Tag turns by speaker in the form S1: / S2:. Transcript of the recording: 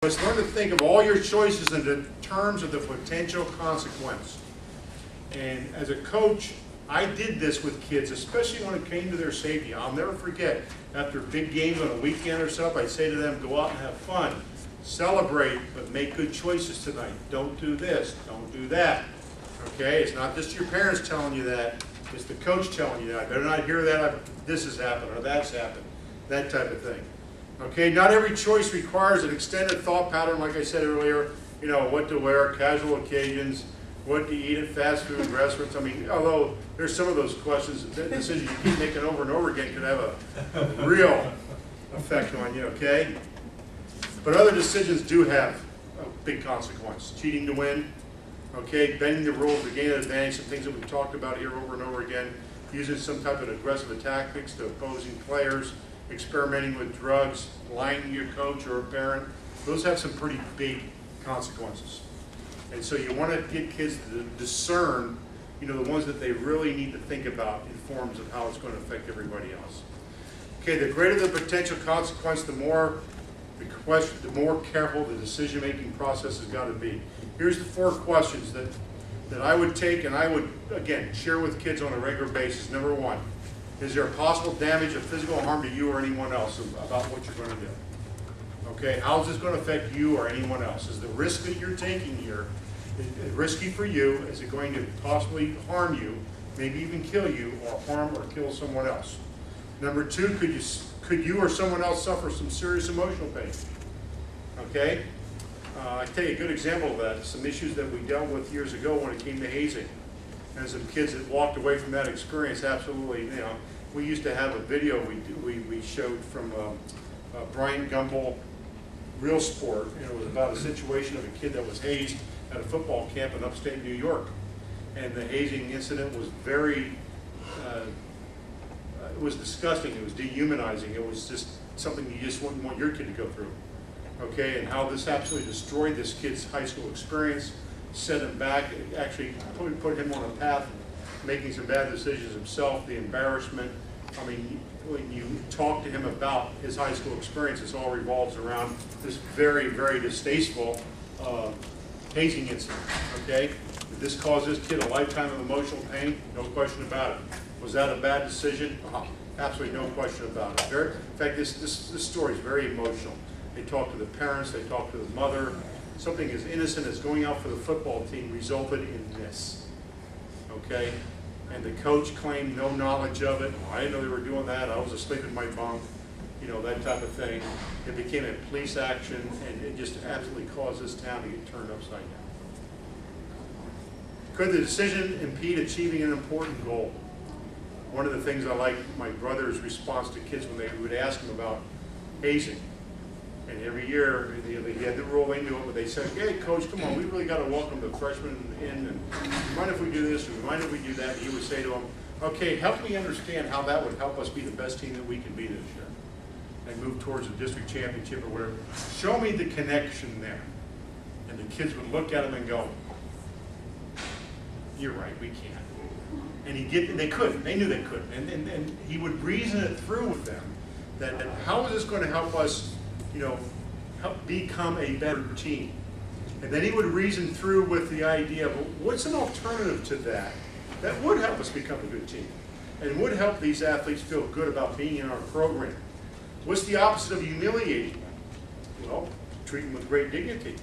S1: Let's learn to think of all your choices in terms of the potential consequence. And as a coach, I did this with kids, especially when it came to their safety. I'll never forget, after big games on a weekend or something, I'd say to them, go out and have fun. Celebrate, but make good choices tonight. Don't do this, don't do that. Okay, it's not just your parents telling you that, it's the coach telling you that. I better not hear that, this has happened or that's happened, that type of thing. Okay, not every choice requires an extended thought pattern, like I said earlier, you know, what to wear, casual occasions, what to eat at fast food restaurants. I mean, although there's some of those questions, decisions you keep making over and over again could have a real effect on you, okay? But other decisions do have a big consequence. Cheating to win, okay, bending the rules to gain an advantage, some things that we've talked about here over and over again, using some type of aggressive tactics to opposing players, experimenting with drugs, lying to your coach or a parent. Those have some pretty big consequences. And so you want to get kids to discern, you know, the ones that they really need to think about in forms of how it's going to affect everybody else. Okay, the greater the potential consequence, the more careful the decision-making process has got to be. Here's the 4 questions that I would take and I would, again, share with kids on a regular basis. Number 1, is there a possible damage or physical harm to you or anyone else about what you're going to do? Okay, how is this going to affect you or anyone else? Is the risk that you're taking here risky for you? Is it going to possibly harm you, maybe even kill you, or harm or kill someone else? Number 2, could you or someone else suffer some serious emotional pain? Okay, I tell you a good example of that. Some issues that we dealt with years ago when it came to hazing, and some kids that walked away from that experience. Absolutely, you know, we used to have a video we showed from Brian Gumbel, Real Sport, and it was about a situation of a kid that was hazed at a football camp in upstate New York, and the hazing incident was very it was disgusting, it was dehumanizing, it was just something you just wouldn't want your kid to go through. Okay, and how this absolutely destroyed this kid's high school experience, set him back, actually put him on a path, making some bad decisions himself, the embarrassment. I mean, when you talk to him about his high school experience, it all revolves around this very, very distasteful hazing incident, okay? Did this cause this kid a lifetime of emotional pain? No question about it. Was that a bad decision? Absolutely no question about it. In fact, this story is very emotional. They talked to the parents, they talked to the mother. Something as innocent as going out for the football team resulted in this, okay? And the coach claimed no knowledge of it. Well, I didn't know they were doing that. I was asleep in my bunk, you know, that type of thing. It became a police action, and it just absolutely caused this town to get turned upside down. Could the decision impede achieving an important goal? One of the things I like my brother's response to kids when they would ask him about hazing. And every year, he had the rule into it, but they said, hey, coach, come on, we really got to welcome the freshmen in, and do you mind if we do this, or do you mind if we do that? And he would say to them, okay, help me understand how that would help us be the best team that we can be this year. And move towards a district championship or whatever. Show me the connection there. And the kids would look at him and go, you're right, we can't. And they couldn't, they knew they couldn't. And he would reason it through with them, that how is this going to help us, you know, help become a better team? And then he would reason through with the idea of, what's an alternative to that that would help us become a good team and would help these athletes feel good about being in our program? What's the opposite of humiliating them? Well, treat them with great dignity.